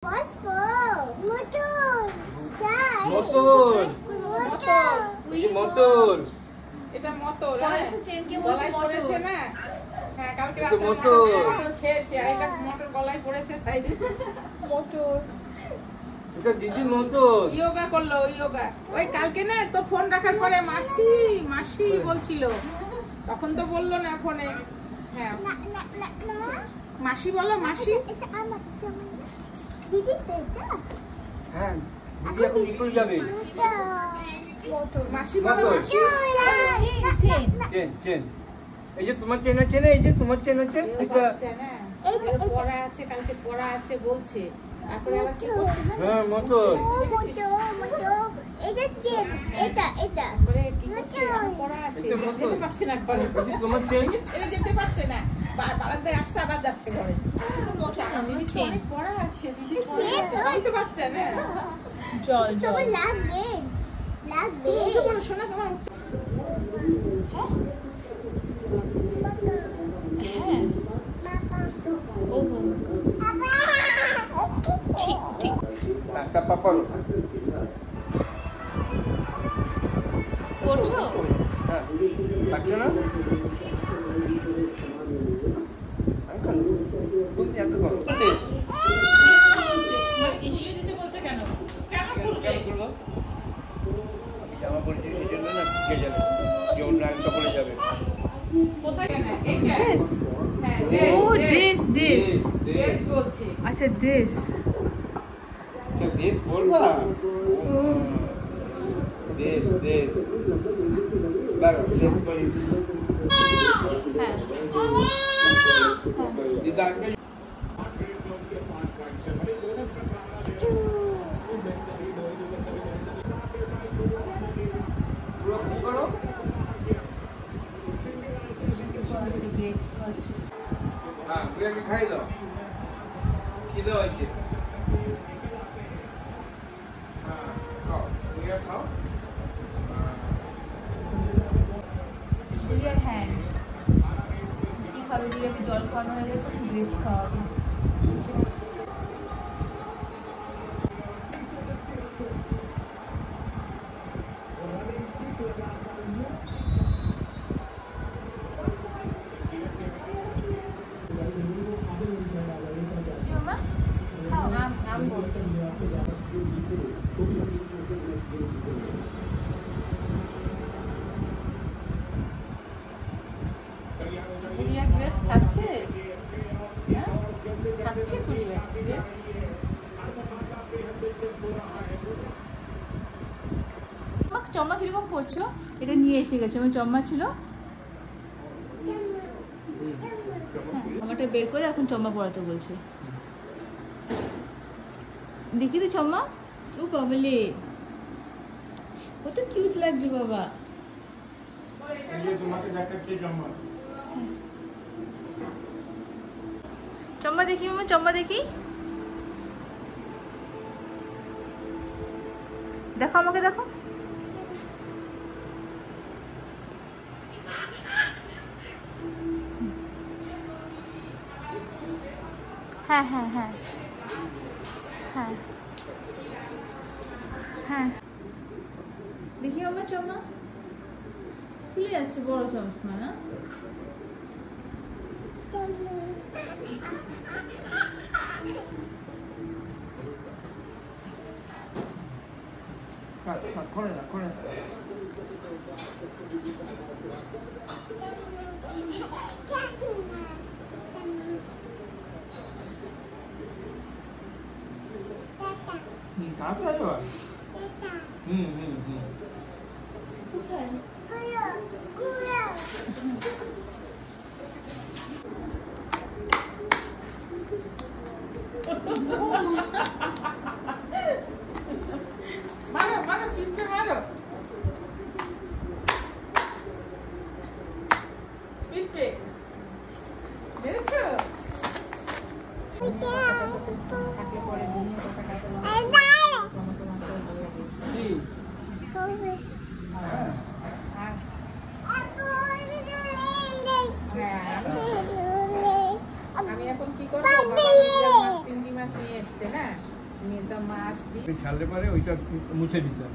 এটা মোটর গলায় পড়েছে না। হ্যাঁ, কালকে রাতে মোটর খেয়েছি আর এটা মোটর গলায় পড়েছে তাই মোটর। এটা দিদি মোটর যোগা করলো যোগা। ওই কালকে না তো ফোন রাখার পরে মাসি মাসি বলছিল, তখন তো বললো না ফোনে। হ্যাঁ মাসি বলো মাসি। হ্যাঁ দিদি এখন স্কুল যাবে। মাসি বলো মাসি। চেন চেন এই যে তোমার চেন আছে না, এই যে তোমার চেন আছে। এটা পড়া আছে, কালকে পড়া আছে বলছে। তারপরে আবার কি করছে না? হ্যাঁ মোটর এটা চেন, এটা এটা পরে কি করছে? পড়া আছে, যেতে পারছে না ঘরে। তোমার চেন ছেড়ে যেতে পারছে না, বারান্দায় আসছে আবার যাচ্ছে ঘরে। দিদি চেন পড়া আছে, দিদি পড়া আছে, বলতে পারছে না। জল জল লাগবে লাগবে। উঠে পড়ো শোনা তোমার। হ্যাঁ ওহো ঠিক ঠিক একটা পাপারো করছো। হ্যাঁ পাচ্ছ না আঙ্কেল তুমি এত করো তো দে ইংরেজিতে বলছে কেন? কেন করবো? আমি জামা পরেছি সেজন্য না কে যাবে, যে অন্য একটা পরে যাবে। কোথায় কেন? এইটা Dress. হ্যাঁ Oh, this, this. ড্রেস বলছি। আচ্ছা this. क्या देश बोलवा देश देश बारो देश कोई হ্যাঁ दीदार में करो हाँ भैया के खाई दो খিদে হয়েছে। খাও Your hands. কি খাবে? দিদিকে জল খাওয়ানো হয়ে গেছে, গ্রেপস খাওয়াবো। নাম বলছি। গুড়িয়া গ্রেপস খাচ্ছে? হ্যাঁ খাচ্ছে গুড়িয়া গ্রেপস। চম্মা কিরকম করছো? এটা নিয়ে এসে গেছে, আমার চম্মা ছিল। হ্যাঁ আমারটা বের করে এখন চম্মা পড়াতে বলছে। দেখি তো চম্মা। ও বাবলে কত কিউট লাগছে বাবা। ये তোমাকে দেখাচ্ছি জামা। চম্মা দেখি মামা, চম্মা দেখি। দেখো আমাকে দেখো। হ্যাঁ হ্যাঁ হ্যাঁ হ্যাঁ হ্যাঁ দেখি আমার চমা খুলে যাচ্ছে, বড় চশমা না? করে না করে না তাড়াতাড়ি আবার কোথায়? মারো মারো পিঠে মারো পিঠে মেরেছো থাকলে পরে দুনিয়া কথা কাটে আমি এখন কি করবো? চিংড়ি মাছ নিয়ে মেয়েটা মাছ দিয়ে ছাড়লে পরে ওইটা মুছে দিতাম।